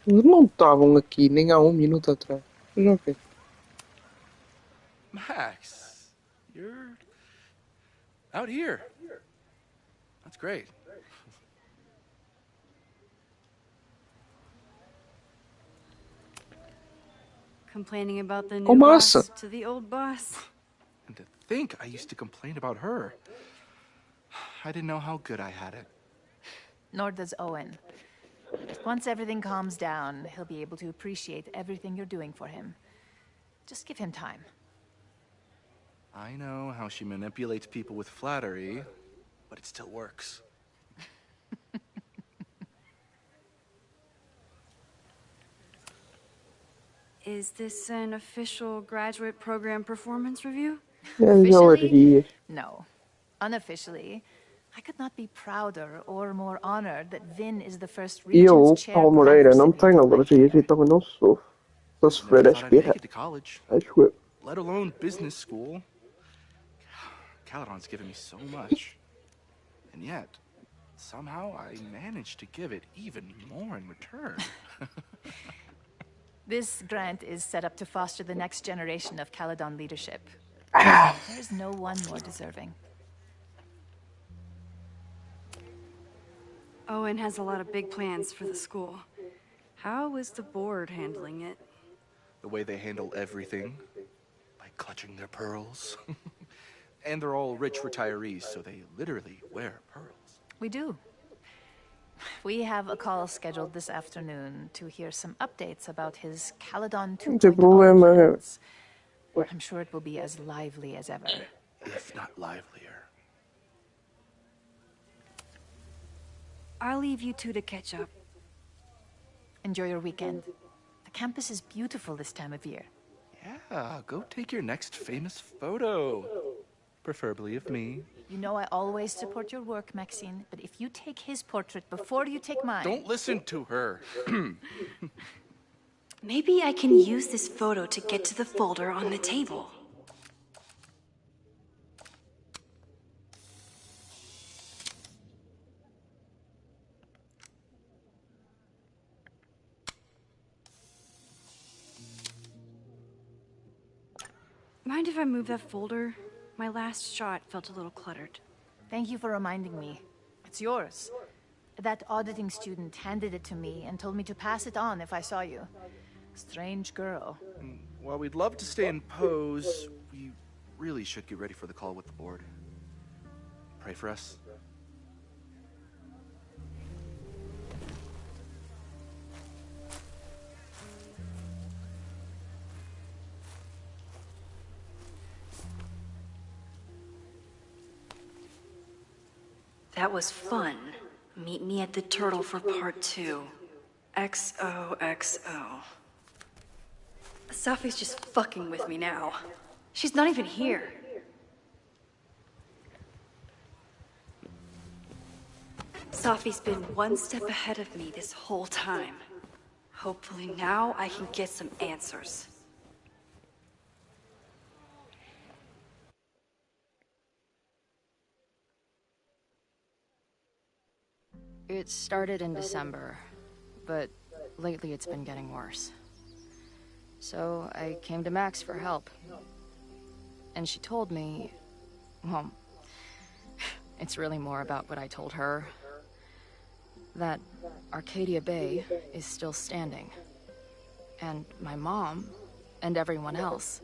[SPEAKER 4] Eles não estavam aqui nem há 1 minuto atrás. Mas ok.
[SPEAKER 7] Max, you're out here. That's great.
[SPEAKER 2] Complaining about the
[SPEAKER 4] Oh,
[SPEAKER 2] new
[SPEAKER 4] massa.
[SPEAKER 2] boss to the old boss.
[SPEAKER 7] And to think I used to complain about her. I didn't know how good I had it.
[SPEAKER 16] Nor does Owen. Once everything calms down, he'll be able to appreciate everything you're doing for him. Just give him time.
[SPEAKER 7] I know how she manipulates people with flattery, but it still works.
[SPEAKER 2] Is this an official graduate program performance review?
[SPEAKER 16] Officially? No. Unofficially, I could not be prouder or more honored that Vin is the first
[SPEAKER 4] E eu,
[SPEAKER 16] Regent's Chair
[SPEAKER 4] Paulo
[SPEAKER 16] grant
[SPEAKER 4] Moreira, não
[SPEAKER 16] recipient
[SPEAKER 4] tenho
[SPEAKER 16] of my
[SPEAKER 4] alergias e também não sofro. Só sofrer
[SPEAKER 7] Never
[SPEAKER 4] é
[SPEAKER 7] thought I'd make
[SPEAKER 4] espirra.
[SPEAKER 7] it to college,
[SPEAKER 4] Acho eu.
[SPEAKER 7] let alone business school. Caledon's given me so much. And yet, somehow I managed to give it even more in return.
[SPEAKER 16] This grant is set up to foster the next generation of Caledon leadership. There's no one more deserving.
[SPEAKER 2] Owen has a lot of big plans for the school. How is the board handling it?
[SPEAKER 7] The way they handle everything, by clutching their pearls. And they're all rich retirees, so they literally wear pearls.
[SPEAKER 16] We do. We have a call scheduled this afternoon to hear some updates about his Caledon
[SPEAKER 4] Não tem
[SPEAKER 16] 2.0
[SPEAKER 4] problema.
[SPEAKER 16] plans. I'm sure it will be as lively as ever.
[SPEAKER 7] If not livelier.
[SPEAKER 2] I'll leave you two to catch up.
[SPEAKER 16] Enjoy your weekend. The campus is beautiful this time of year.
[SPEAKER 7] Yeah, go take your next famous photo. Preferably of me.
[SPEAKER 16] You know I always support your work, Maxine, but if you take his portrait before you take mine...
[SPEAKER 7] Don't listen to her.
[SPEAKER 6] Maybe I can use this photo to get to the folder on the table.
[SPEAKER 2] Mind if I move that folder? My last shot felt a little cluttered.
[SPEAKER 16] Thank you for reminding me. It's yours. That auditing student handed it to me and told me to pass it on if I saw you. Strange girl.
[SPEAKER 7] While we'd love to stay in pose, we really should get ready for the call with the board. Pray for us.
[SPEAKER 6] That was fun. Meet me at the Turtle for part 2. XOXO. Sophie's just fucking with me now. She's not even here. Sophie's been one step ahead of me this whole time. Hopefully now I can get some answers.
[SPEAKER 17] It started in December, but lately it's been getting worse. So I came to Max for help. And she told me, well, it's really more about what I told her. That Arcadia Bay is still standing. And my mom, and everyone else,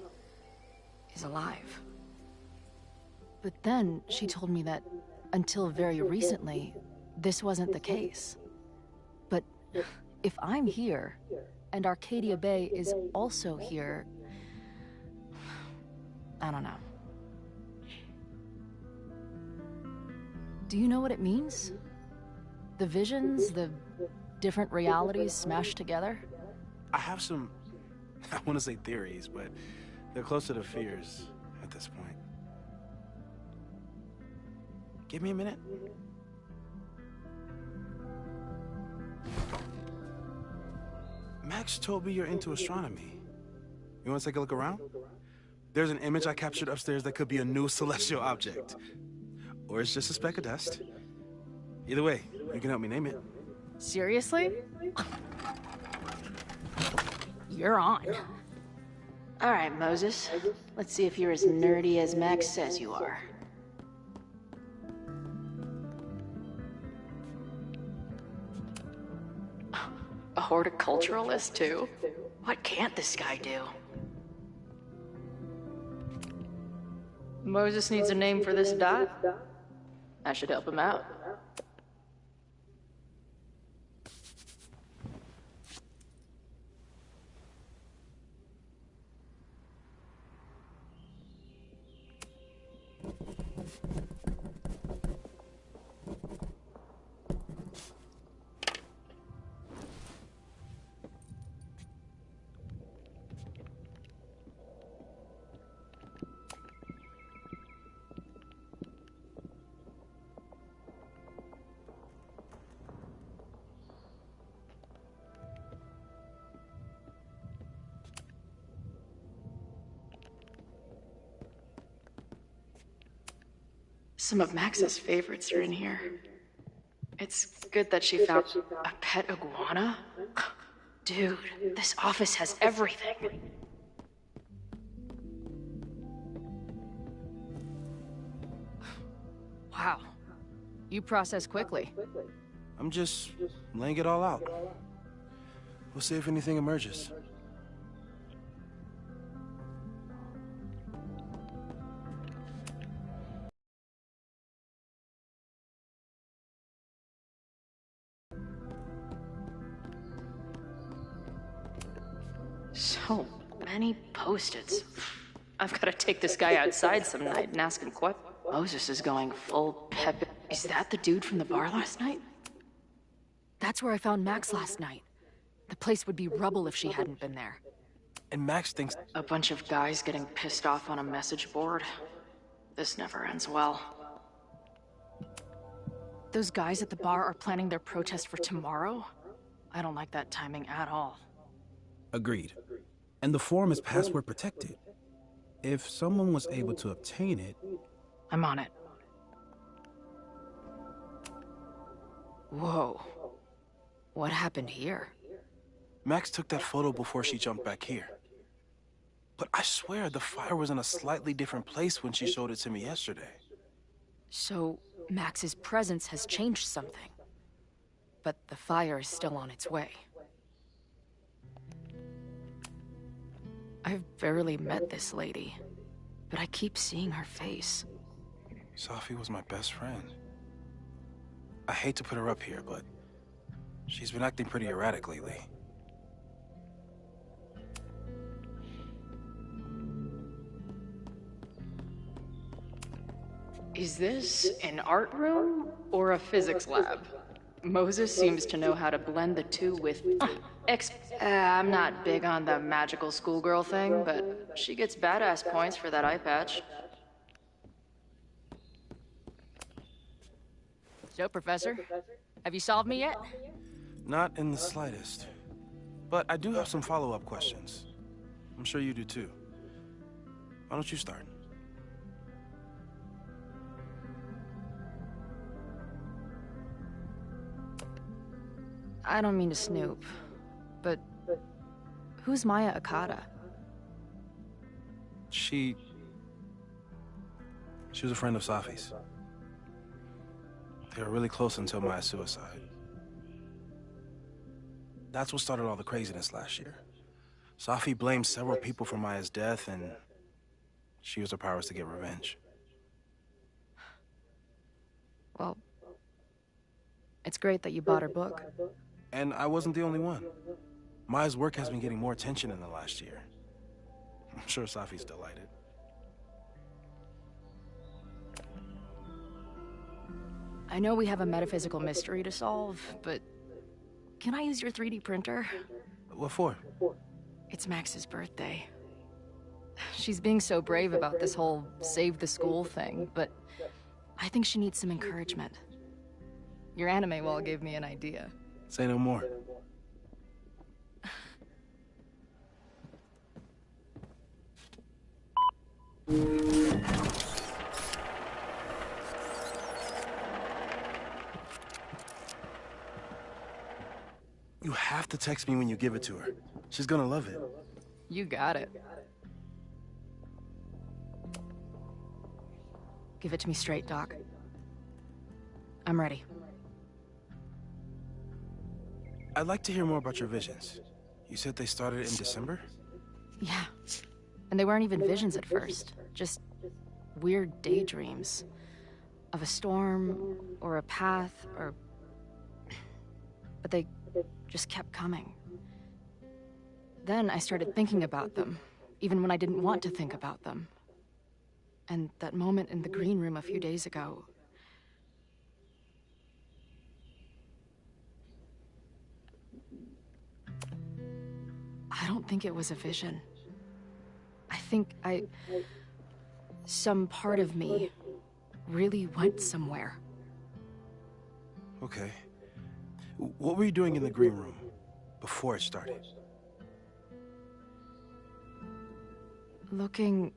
[SPEAKER 17] is alive.
[SPEAKER 16] But then she told me that until very recently, this wasn't the case. But
[SPEAKER 17] if I'm here, and Arcadia Bay is also here, I don't know. Do you know what it means? The visions, the different realities smashed together?
[SPEAKER 18] I have some, I want to say theories, but they're closer to fears at this point. Give me a minute. Max told me you're into astronomy. You want to take a look around? There's an image I captured upstairs that could be a new celestial object. Or it's just a speck of dust. Either way, you can help me name it.
[SPEAKER 17] Seriously? You're on.
[SPEAKER 16] All right, Moses. Let's see if you're as nerdy as Max says you are.
[SPEAKER 17] A horticulturalist, too? What can't this guy do? Moses needs a name for this dot. I should help him out. Some of Max's favorites are in here. It's good that she found a pet iguana. Dude, this office has everything. Wow. You process quickly.
[SPEAKER 18] I'm just laying it all out. We'll see if anything emerges.
[SPEAKER 17] So many post-its. I've got to take this guy outside some night and ask him what. Moses is going full pep. Is that the dude from the bar last night? That's where I found Max last night. The place would be rubble if she hadn't been there.
[SPEAKER 18] And Max thinks...
[SPEAKER 17] A bunch of guys getting pissed off on a message board. This never ends well. Those guys at the bar are planning their protest for tomorrow? I don't like that timing at all.
[SPEAKER 18] Agreed. And the form is password protected. If someone was able to obtain it...
[SPEAKER 17] I'm on it. Whoa. What happened here?
[SPEAKER 18] Max took that photo before she jumped back here. But I swear the fire was in a slightly different place when she showed it to me yesterday.
[SPEAKER 17] So, Max's presence has changed something. But the fire is still on its way. I've barely met this lady, but I keep seeing her face.
[SPEAKER 18] Safi was my best friend. I hate to put her up here, but she's been acting pretty erratic lately.
[SPEAKER 17] Is this an art room or a physics lab? Moses seems to know how to blend the two with... I'm not big on the magical schoolgirl thing, but she gets badass points for that eye patch. So, Professor, have you solved me yet?
[SPEAKER 18] Not in the slightest. But I do have some follow-up questions. I'm sure you do too. Why don't you start?
[SPEAKER 17] I don't mean to snoop, but who's Maya Akata?
[SPEAKER 18] She was a friend of Safi's. They were really close until Maya's suicide. That's what started all the craziness last year. Safi blamed several people for Maya's death, and she used her powers to get revenge.
[SPEAKER 17] Well, it's great that you bought her book.
[SPEAKER 18] And I wasn't the only one. Maya's work has been getting more attention in the last year. I'm sure Safi's delighted.
[SPEAKER 17] I know we have a metaphysical mystery to solve, but can I use your 3D printer?
[SPEAKER 18] What for?
[SPEAKER 17] It's Max's birthday. She's being so brave about this whole save the school thing, but I think she needs some encouragement. Your anime wall gave me an idea.
[SPEAKER 18] Say no more. You have to text me when you give it to her. She's gonna love it.
[SPEAKER 17] You got it. Give it to me straight, Doc. I'm ready.
[SPEAKER 18] I'd like to hear more about your visions. You said they started in December?
[SPEAKER 17] Yeah. And they weren't even visions at first. Just weird daydreams. Of a storm, or a path, or... But they just kept coming. Then I started thinking about them, even when I didn't want to think about them. And that moment in the green room a few days ago... I don't think it was a vision. I think some part of me really went somewhere.
[SPEAKER 18] Okay. What were you doing in the green room before it started?
[SPEAKER 17] Looking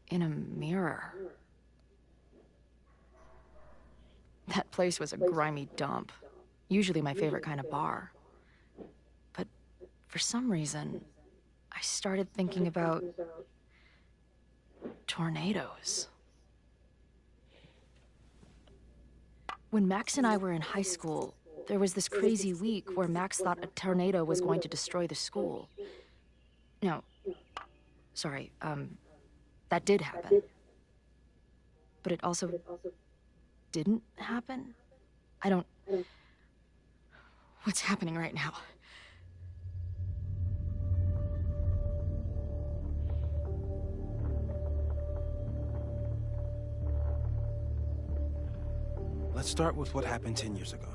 [SPEAKER 17] in a mirror. That place was a grimy dump. Usually my favorite kind of bar. But for some reason, I started thinking about tornadoes. When Max and I were in high school, there was this crazy week where Max thought a tornado was going to destroy the school. No, sorry, that did happen. But it also didn't happen? I don't... What's happening right now?
[SPEAKER 18] Let's start with what happened 10 years ago.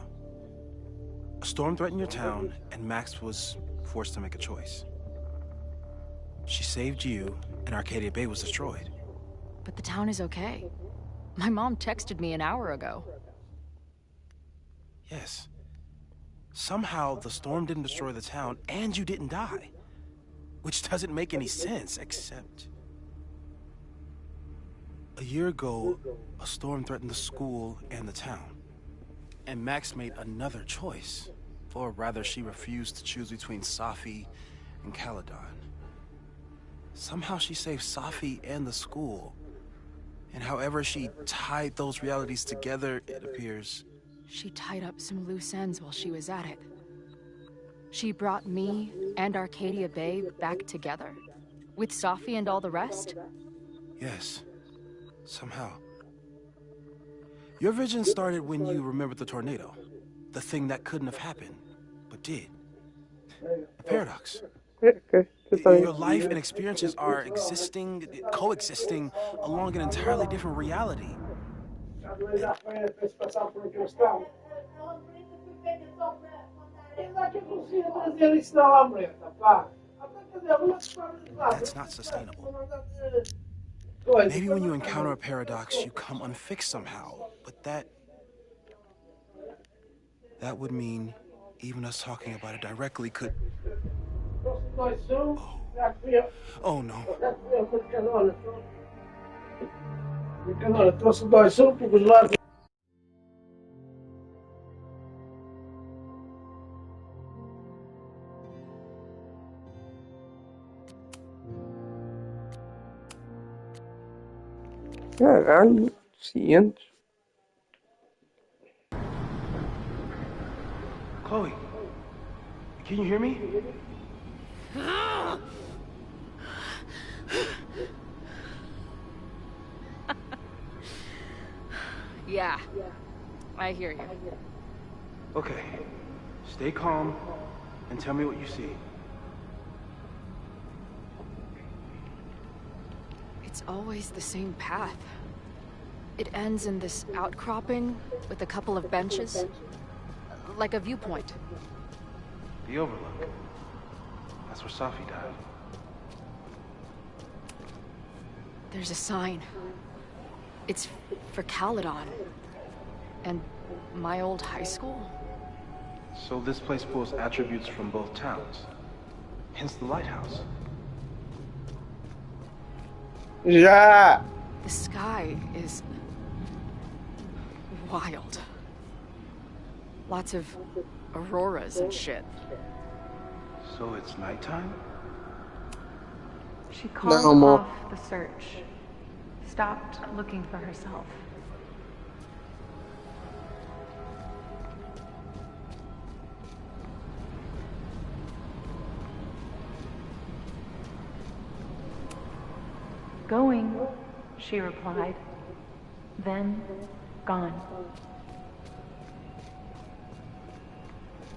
[SPEAKER 18] A storm threatened your town, and Max was forced to make a choice. She saved you, and Arcadia Bay was destroyed.
[SPEAKER 17] But the town is okay. My mom texted me an hour ago.
[SPEAKER 18] Yes. Somehow, the storm didn't destroy the town, and you didn't die. Which doesn't make any sense, except... A year ago, a storm threatened the school and the town. And Max made another choice. Or rather, she refused to choose between Safi and Caledon. Somehow she saved Safi and the school. And however she tied those realities together, it appears...
[SPEAKER 17] She tied up some loose ends while she was at it. She brought me and Arcadia Bay back together? With Safi and all the rest?
[SPEAKER 18] Yes. Somehow. Your vision started when you remembered the tornado. The thing that couldn't have happened, but did. A paradox.
[SPEAKER 4] Okay.
[SPEAKER 18] Your life and experiences are coexisting along an entirely different reality. That's not sustainable. Maybe when you encounter a paradox, you come unfixed somehow, but that would mean even us talking about it directly could... Oh no.
[SPEAKER 4] Caralho, cientos.
[SPEAKER 18] Chloe, can you hear me?
[SPEAKER 17] Yeah, I hear you.
[SPEAKER 18] Okay, Stay calm and tell me what you see.
[SPEAKER 5] It's always the same path. It ends in this outcropping with a couple of benches. Like a viewpoint.
[SPEAKER 18] The Overlook. That's where Safi died.
[SPEAKER 5] There's a sign. It's for Caledon. And my old high school.
[SPEAKER 18] So this place pulls attributes from both towns. Hence the lighthouse.
[SPEAKER 4] Já!
[SPEAKER 5] The sky is wild. Lots of auroras and shit.
[SPEAKER 18] So it's nighttime?
[SPEAKER 13] She called off the search. Stopped looking for herself. Going, she replied. Then, gone.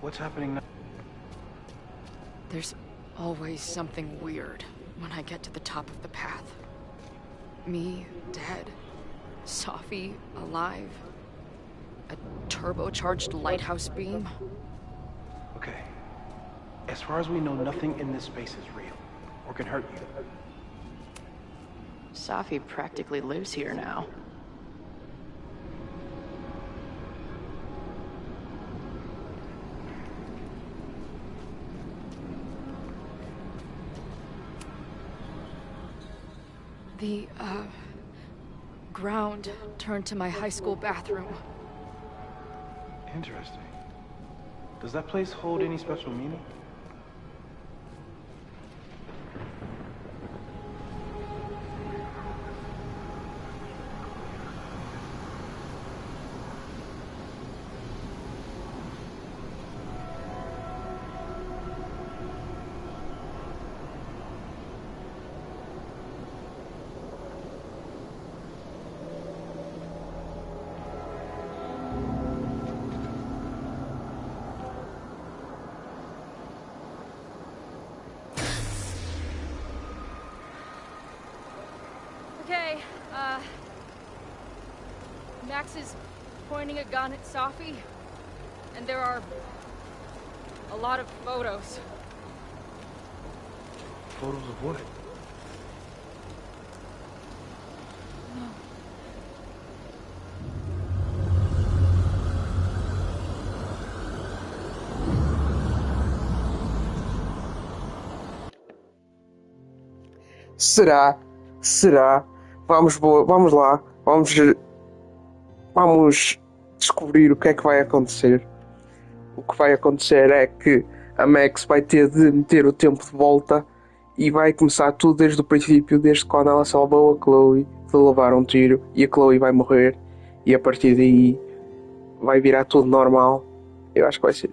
[SPEAKER 18] What's happening now?
[SPEAKER 5] There's always something weird when I get to the top of the path. Me, dead. Safi, alive. A turbocharged lighthouse beam.
[SPEAKER 18] Okay. As far as we know, nothing in this space is real. Or can hurt you.
[SPEAKER 11] Safi practically lives here now.
[SPEAKER 5] The, ground turned to my high school bathroom.
[SPEAKER 18] Interesting. Does that place hold any special meaning?
[SPEAKER 5] Okay, Max is pointing a gun at Safi, and there are a lot of photos.
[SPEAKER 18] Photos of what?
[SPEAKER 4] Será? Será? Vamos lá. Vamos descobrir o que é que vai acontecer. O que vai acontecer é que a Max vai ter de meter o tempo de volta e vai começar tudo desde o princípio, desde quando ela salvou a Chloe de levar um tiro e a Chloe vai morrer e a partir daí vai virar tudo normal. Eu acho que vai ser.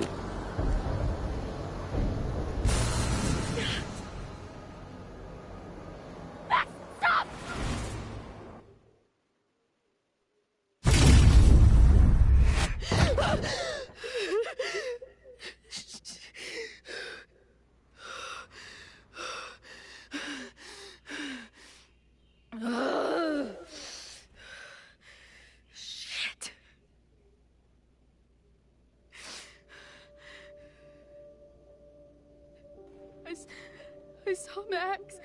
[SPEAKER 5] Shit. I saw Max.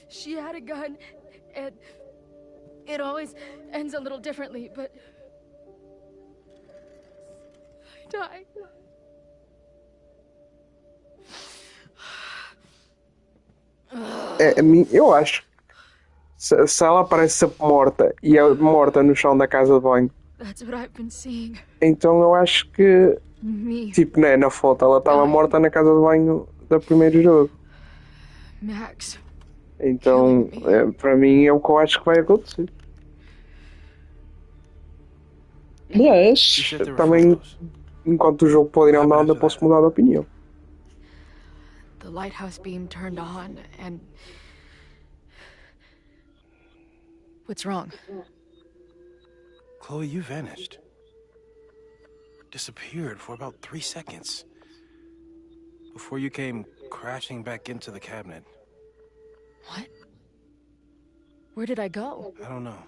[SPEAKER 5] She had a gun, and it always ends a little differently, but I died.
[SPEAKER 4] Eu acho. Se ela aparece sempre morta e é morta no chão da casa de banho,
[SPEAKER 5] That's what I've been seeing.
[SPEAKER 4] então eu acho que tipo, né, na foto ela estava morta na casa de banho do primeiro jogo.
[SPEAKER 5] Max.
[SPEAKER 4] Então, para mim é o que eu acho que vai acontecer. Mas também, enquanto o jogo pode ir andando, eu posso mudar de opinião.
[SPEAKER 5] The lighthouse beam turned on, and what's wrong?
[SPEAKER 18] Chloe, you vanished. disappeared for about 3 seconds. Before you came crashing back into the cabinet.
[SPEAKER 16] What? Where did I go?
[SPEAKER 18] I don't know.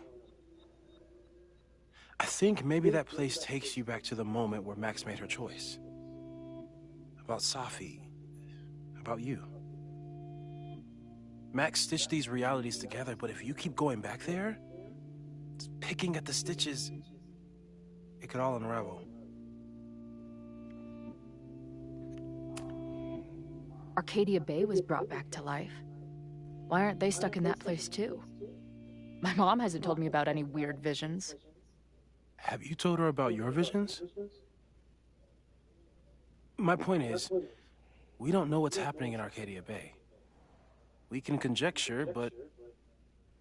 [SPEAKER 18] I think maybe that place takes you back to the moment where Max made her choice. About Safi. About you. Max stitched these realities together, but if you keep going back there, picking at the stitches, it could all unravel.
[SPEAKER 16] Arcadia Bay was brought back to life. Why aren't they stuck in that place too? My mom hasn't told me about any weird visions.
[SPEAKER 18] Have you told her about your visions? My point is, we don't know what's happening in Arcadia Bay. We can conjecture, but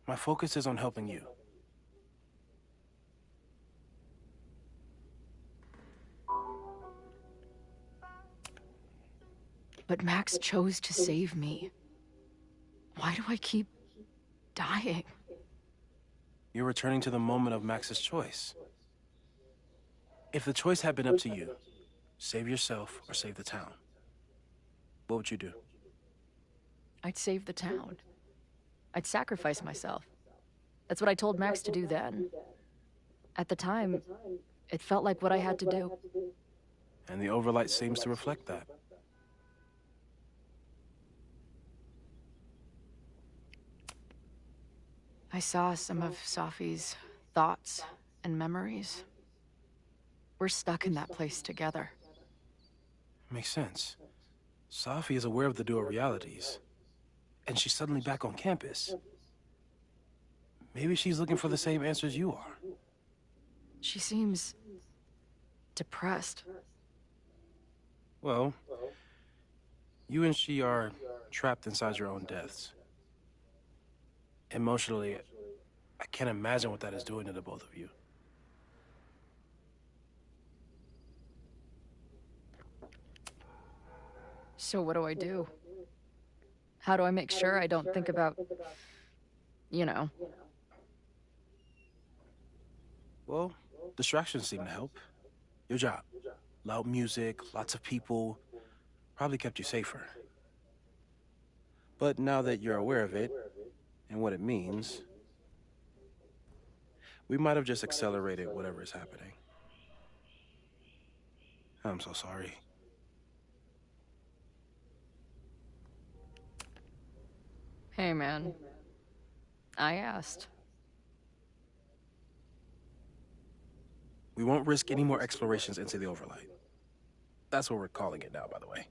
[SPEAKER 18] my focus is on helping you.
[SPEAKER 16] But Max chose to save me. Why do I keep dying?
[SPEAKER 18] You're returning to the moment of Max's choice. If the choice had been up to you, save yourself or save the town, what would you do?
[SPEAKER 16] I'd save the town. I'd sacrifice myself. That's what I told Max to do then. At the time, it felt like what I had to do.
[SPEAKER 18] And the overlight seems to reflect that.
[SPEAKER 16] I saw some of Safi's thoughts and memories. We're stuck in that place together.
[SPEAKER 18] Makes sense. Safi is aware of the dual realities, and she's suddenly back on campus. Maybe she's looking for the same answers you are.
[SPEAKER 16] She seems depressed.
[SPEAKER 18] Well, you and she are trapped inside your own deaths. Emotionally, I can't imagine what that is doing to the both of you.
[SPEAKER 16] So what do I do? How do I make sure I don't think about, you know?
[SPEAKER 18] Well, distractions seem to help. Your job. Loud music, lots of people, probably kept you safer. But now that you're aware of it, and what it means, we might have just accelerated whatever is happening. I'm so sorry.
[SPEAKER 16] Hey, man. I asked.
[SPEAKER 18] We won't risk any more explorations into the overlight. That's what we're calling it now, by the way.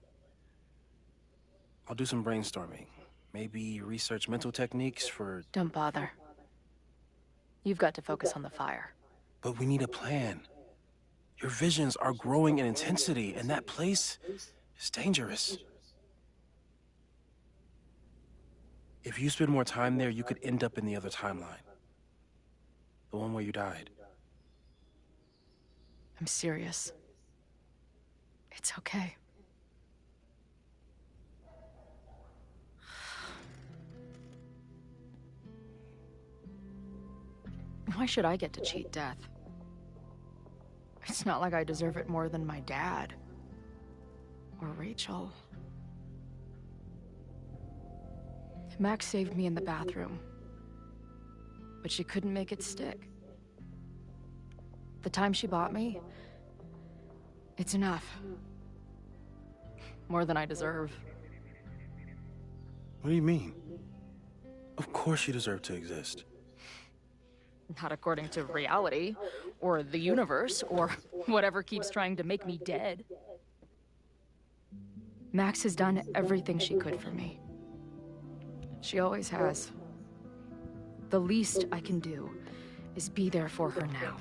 [SPEAKER 18] I'll do some brainstorming. Maybe research mental techniques for...
[SPEAKER 16] Don't bother. You've got to focus on the fire.
[SPEAKER 18] But we need a plan. Your visions are growing in intensity, and that place is dangerous. If you spend more time there, you could end up in the other timeline. The one where you died.
[SPEAKER 16] I'm serious. It's okay. Why should I get to cheat death? It's not like I deserve it more than my dad. Or Rachel. Max saved me in the bathroom. But she couldn't make it stick. The time she bought me, it's enough. More than I deserve.
[SPEAKER 18] What do you mean? Of course you deserve to exist.
[SPEAKER 16] Not according to reality, or the universe, or whatever keeps trying to make me dead. Max has done everything she could for me. She always has. The least I can do is be there for her now.